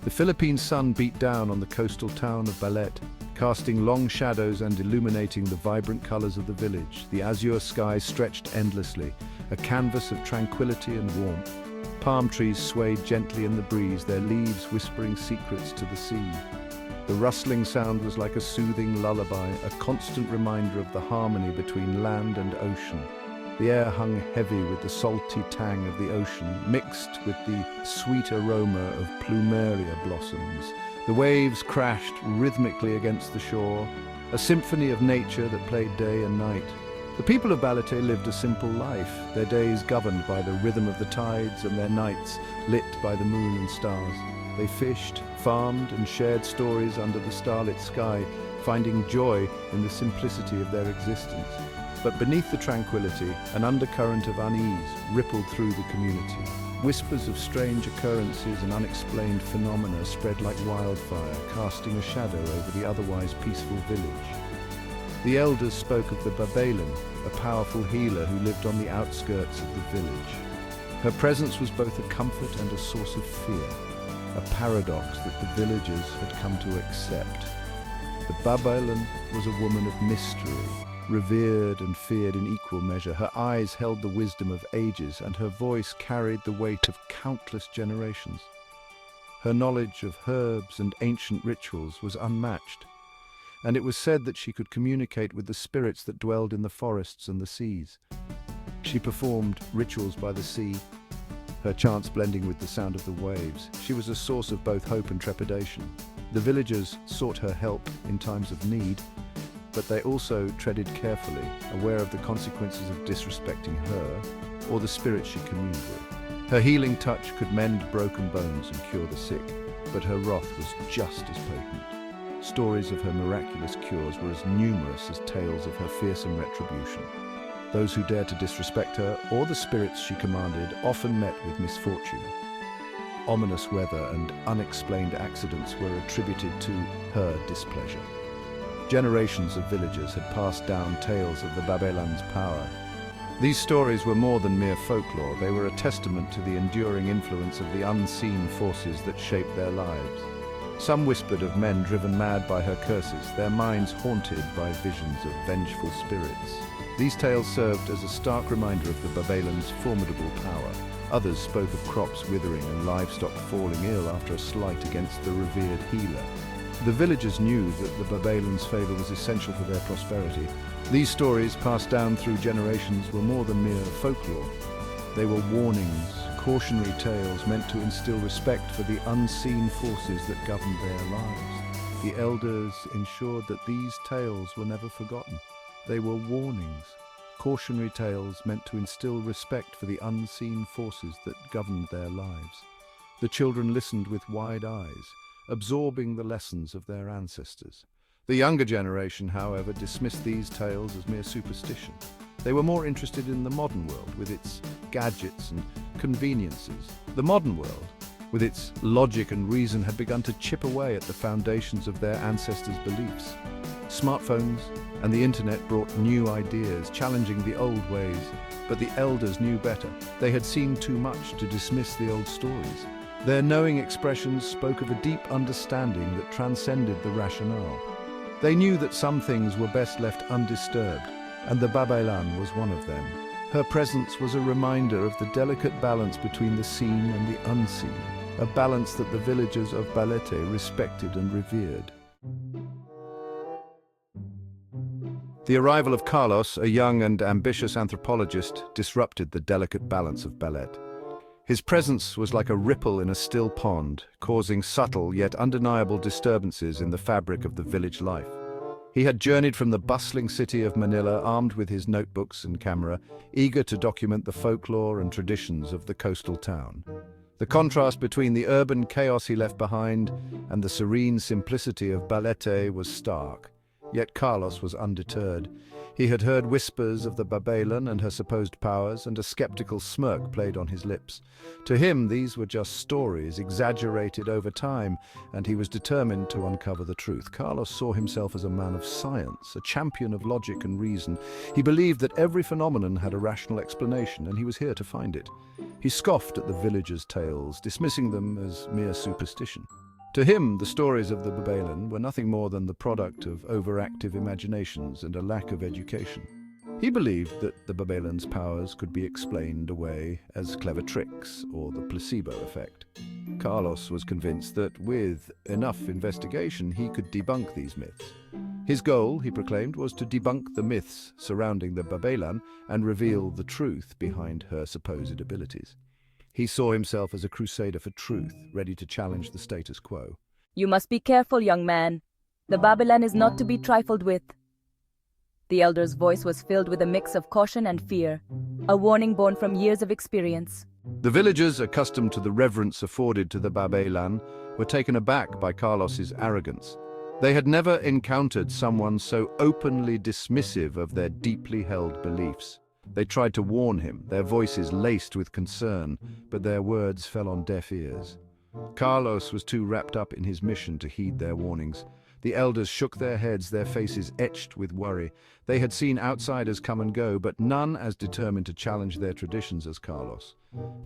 The Philippine sun beat down on the coastal town of Balete, casting long shadows and illuminating the vibrant colors of the village. The azure sky stretched endlessly, a canvas of tranquility and warmth. Palm trees swayed gently in the breeze, their leaves whispering secrets to the sea. The rustling sound was like a soothing lullaby, a constant reminder of the harmony between land and ocean. The air hung heavy with the salty tang of the ocean, mixed with the sweet aroma of plumeria blossoms. The waves crashed rhythmically against the shore, a symphony of nature that played day and night. The people of Balete lived a simple life, their days governed by the rhythm of the tides and their nights lit by the moon and stars. They fished, farmed, and shared stories under the starlit sky, finding joy in the simplicity of their existence. But beneath the tranquility, an undercurrent of unease rippled through the community. Whispers of strange occurrences and unexplained phenomena spread like wildfire, casting a shadow over the otherwise peaceful village. The elders spoke of the Babaylan, a powerful healer who lived on the outskirts of the village. Her presence was both a comfort and a source of fear, a paradox that the villagers had come to accept. The Babaylan was a woman of mystery, revered and feared in equal measure. Her eyes held the wisdom of ages, and her voice carried the weight of countless generations. Her knowledge of herbs and ancient rituals was unmatched, and it was said that she could communicate with the spirits that dwelled in the forests and the seas. She performed rituals by the sea, her chants blending with the sound of the waves. She was a source of both hope and trepidation. The villagers sought her help in times of need, but they also treaded carefully, aware of the consequences of disrespecting her or the spirits she communed with. Her healing touch could mend broken bones and cure the sick, but her wrath was just as potent. Stories of her miraculous cures were as numerous as tales of her fearsome retribution. Those who dared to disrespect her or the spirits she commanded often met with misfortune. Ominous weather and unexplained accidents were attributed to her displeasure. Generations of villagers had passed down tales of the Babaylan's power. These stories were more than mere folklore. They were a testament to the enduring influence of the unseen forces that shaped their lives. Some whispered of men driven mad by her curses, their minds haunted by visions of vengeful spirits. These tales served as a stark reminder of the Babaylan's formidable power. Others spoke of crops withering and livestock falling ill after a slight against the revered healer. The villagers knew that the Babaylan's favor was essential for their prosperity. These stories, passed down through generations, were more than mere folklore. They were warnings, cautionary tales meant to instill respect for the unseen forces that governed their lives. The elders ensured that these tales were never forgotten. They were warnings, cautionary tales meant to instill respect for the unseen forces that governed their lives. The children listened with wide eyes, absorbing the lessons of their ancestors. The younger generation, however, dismissed these tales as mere superstition. They were more interested in the modern world, with its gadgets and conveniences. The modern world, with its logic and reason, had begun to chip away at the foundations of their ancestors' beliefs. Smartphones and the internet brought new ideas, challenging the old ways, but the elders knew better. They had seen too much to dismiss the old stories. Their knowing expressions spoke of a deep understanding that transcended the rationale. They knew that some things were best left undisturbed, and the Babaylan was one of them. Her presence was a reminder of the delicate balance between the seen and the unseen, a balance that the villagers of Balete respected and revered. The arrival of Carlos, a young and ambitious anthropologist, disrupted the delicate balance of Balete. His presence was like a ripple in a still pond, causing subtle yet undeniable disturbances in the fabric of the village life. He had journeyed from the bustling city of Manila armed with his notebooks and camera, eager to document the folklore and traditions of the coastal town. The contrast between the urban chaos he left behind and the serene simplicity of Balete was stark. Yet Carlos was undeterred. He had heard whispers of the Babaylan and her supposed powers, and a skeptical smirk played on his lips. To him, these were just stories, exaggerated over time, and he was determined to uncover the truth. Carlos saw himself as a man of science, a champion of logic and reason. He believed that every phenomenon had a rational explanation, and he was here to find it. He scoffed at the villagers' tales, dismissing them as mere superstition. To him, the stories of the Babaylan were nothing more than the product of overactive imaginations and a lack of education. He believed that the Babaylan's powers could be explained away as clever tricks or the placebo effect. Carlos was convinced that with enough investigation he could debunk these myths. His goal, he proclaimed, was to debunk the myths surrounding the Babaylan and reveal the truth behind her supposed abilities. He saw himself as a crusader for truth, ready to challenge the status quo. You must be careful, young man. The Babaylan is not to be trifled with. The elder's voice was filled with a mix of caution and fear, a warning born from years of experience. The villagers, accustomed to the reverence afforded to the Babaylan, were taken aback by Carlos's arrogance. They had never encountered someone so openly dismissive of their deeply held beliefs. They tried to warn him, their voices laced with concern, but their words fell on deaf ears. Carlos was too wrapped up in his mission to heed their warnings. The elders shook their heads, their faces etched with worry. They had seen outsiders come and go, but none as determined to challenge their traditions as Carlos.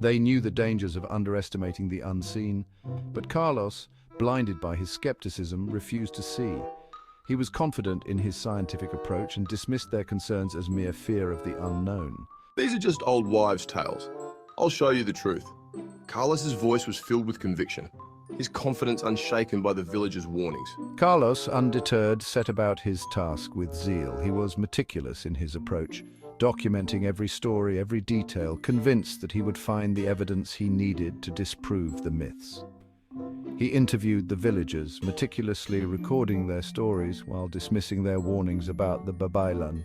They knew the dangers of underestimating the unseen, but Carlos, blinded by his skepticism, refused to see. He was confident in his scientific approach and dismissed their concerns as mere fear of the unknown. These are just old wives' tales. I'll show you the truth. Carlos's voice was filled with conviction, his confidence unshaken by the villagers' warnings. Carlos, undeterred, set about his task with zeal. He was meticulous in his approach, documenting every story, every detail, convinced that he would find the evidence he needed to disprove the myths. He interviewed the villagers, meticulously recording their stories while dismissing their warnings about the Babaylan.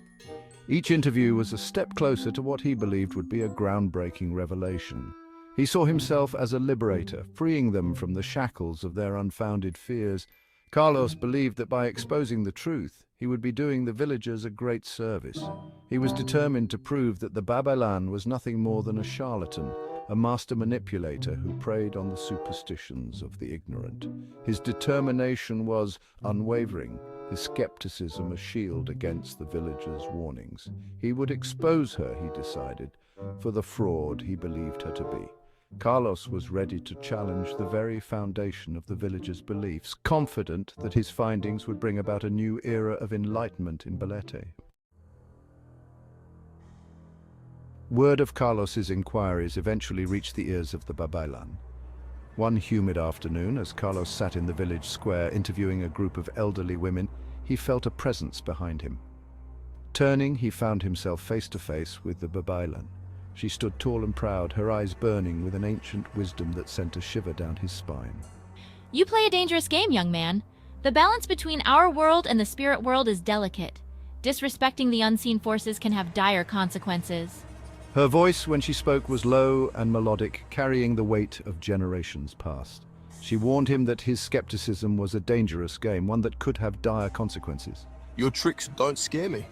Each interview was a step closer to what he believed would be a groundbreaking revelation. He saw himself as a liberator, freeing them from the shackles of their unfounded fears. Carlos believed that by exposing the truth, he would be doing the villagers a great service. He was determined to prove that the Babaylan was nothing more than a charlatan, a master manipulator who preyed on the superstitions of the ignorant. His determination was unwavering, his skepticism a shield against the villagers' warnings. He would expose her, he decided, for the fraud he believed her to be. Carlos was ready to challenge the very foundation of the villagers' beliefs, confident that his findings would bring about a new era of enlightenment in Balete. Word of Carlos's inquiries eventually reached the ears of the Babaylan. One humid afternoon, as Carlos sat in the village square interviewing a group of elderly women, he felt a presence behind him. Turning, he found himself face to face with the Babaylan. She stood tall and proud, her eyes burning with an ancient wisdom that sent a shiver down his spine. You play a dangerous game, young man. The balance between our world and the spirit world is delicate. Disrespecting the unseen forces can have dire consequences. Her voice, when she spoke, was low and melodic, carrying the weight of generations past. She warned him that his skepticism was a dangerous game, one that could have dire consequences. Your tricks don't scare me.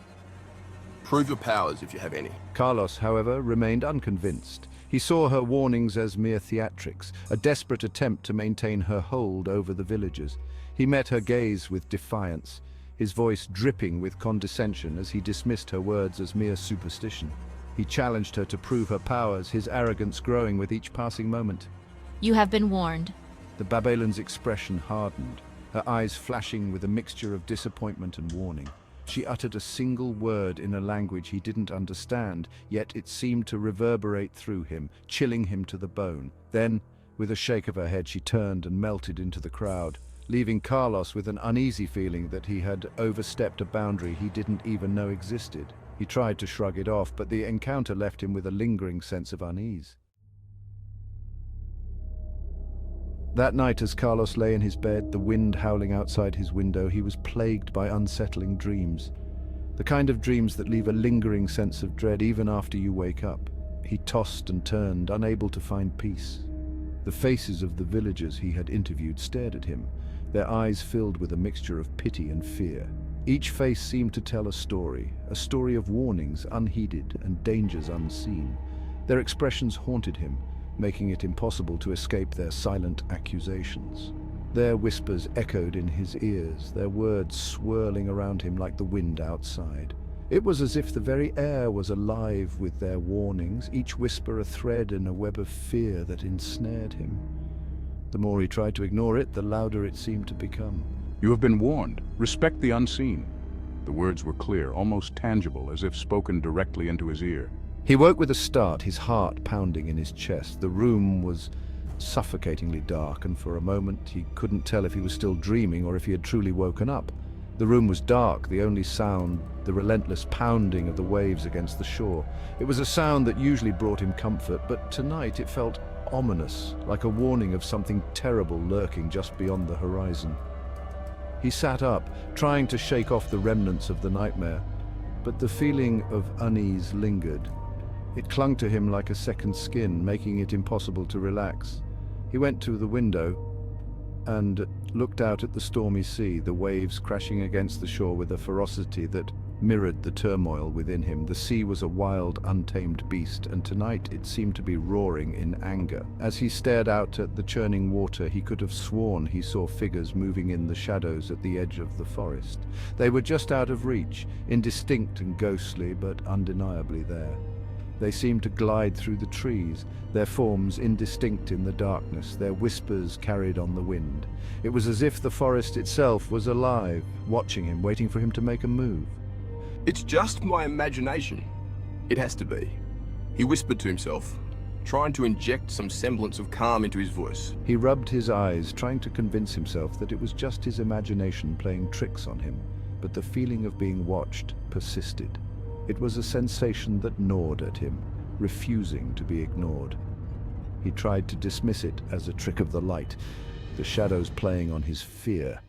Prove your powers if you have any. Carlos, however, remained unconvinced. He saw her warnings as mere theatrics, a desperate attempt to maintain her hold over the villagers. He met her gaze with defiance, his voice dripping with condescension as he dismissed her words as mere superstition. He challenged her to prove her powers, his arrogance growing with each passing moment. You have been warned. The Babaylan's expression hardened, her eyes flashing with a mixture of disappointment and warning. She uttered a single word in a language he didn't understand, yet it seemed to reverberate through him, chilling him to the bone. Then, with a shake of her head, she turned and melted into the crowd, leaving Carlos with an uneasy feeling that he had overstepped a boundary he didn't even know existed. He tried to shrug it off, but the encounter left him with a lingering sense of unease. That night, as Carlos lay in his bed, the wind howling outside his window, he was plagued by unsettling dreams. The kind of dreams that leave a lingering sense of dread even after you wake up. He tossed and turned, unable to find peace. The faces of the villagers he had interviewed stared at him, their eyes filled with a mixture of pity and fear. Each face seemed to tell a story of warnings unheeded and dangers unseen. Their expressions haunted him, making it impossible to escape their silent accusations. Their whispers echoed in his ears, their words swirling around him like the wind outside. It was as if the very air was alive with their warnings, each whisper a thread in a web of fear that ensnared him. The more he tried to ignore it, the louder it seemed to become. You have been warned. Respect the unseen. The words were clear, almost tangible, as if spoken directly into his ear. He woke with a start, his heart pounding in his chest. The room was suffocatingly dark, and for a moment he couldn't tell if he was still dreaming or if he had truly woken up. The room was dark, the only sound, the relentless pounding of the waves against the shore. It was a sound that usually brought him comfort, but tonight it felt ominous, like a warning of something terrible lurking just beyond the horizon. He sat up, trying to shake off the remnants of the nightmare, but the feeling of unease lingered. It clung to him like a second skin, making it impossible to relax. He went to the window and looked out at the stormy sea, the waves crashing against the shore with a ferocity that mirrored the turmoil within him. The sea was a wild, untamed beast, and tonight it seemed to be roaring in anger. As he stared out at the churning water, he could have sworn he saw figures moving in the shadows at the edge of the forest. They were just out of reach, indistinct and ghostly, but undeniably there. They seemed to glide through the trees, their forms indistinct in the darkness, their whispers carried on the wind. It was as if the forest itself was alive, watching him, waiting for him to make a move. It's just my imagination. It has to be. He whispered to himself, trying to inject some semblance of calm into his voice. He rubbed his eyes, trying to convince himself that it was just his imagination playing tricks on him, but the feeling of being watched persisted. It was a sensation that gnawed at him, refusing to be ignored. He tried to dismiss it as a trick of the light, the shadows playing on his fear.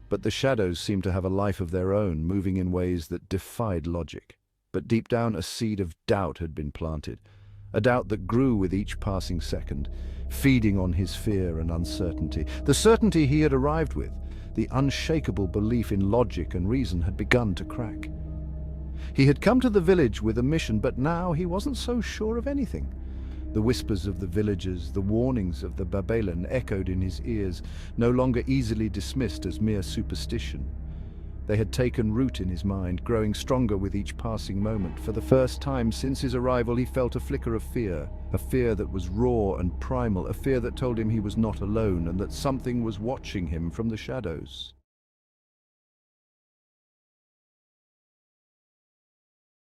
But the shadows seemed to have a life of their own, moving in ways that defied logic. But deep down, a seed of doubt had been planted, a doubt that grew with each passing second, feeding on his fear and uncertainty. The certainty he had arrived with, the unshakable belief in logic and reason, had begun to crack. He had come to the village with a mission, but now he wasn't so sure of anything. The whispers of the villagers, the warnings of the Babaylan echoed in his ears, no longer easily dismissed as mere superstition. They had taken root in his mind, growing stronger with each passing moment. For the first time since his arrival, he felt a flicker of fear, a fear that was raw and primal, a fear that told him he was not alone and that something was watching him from the shadows.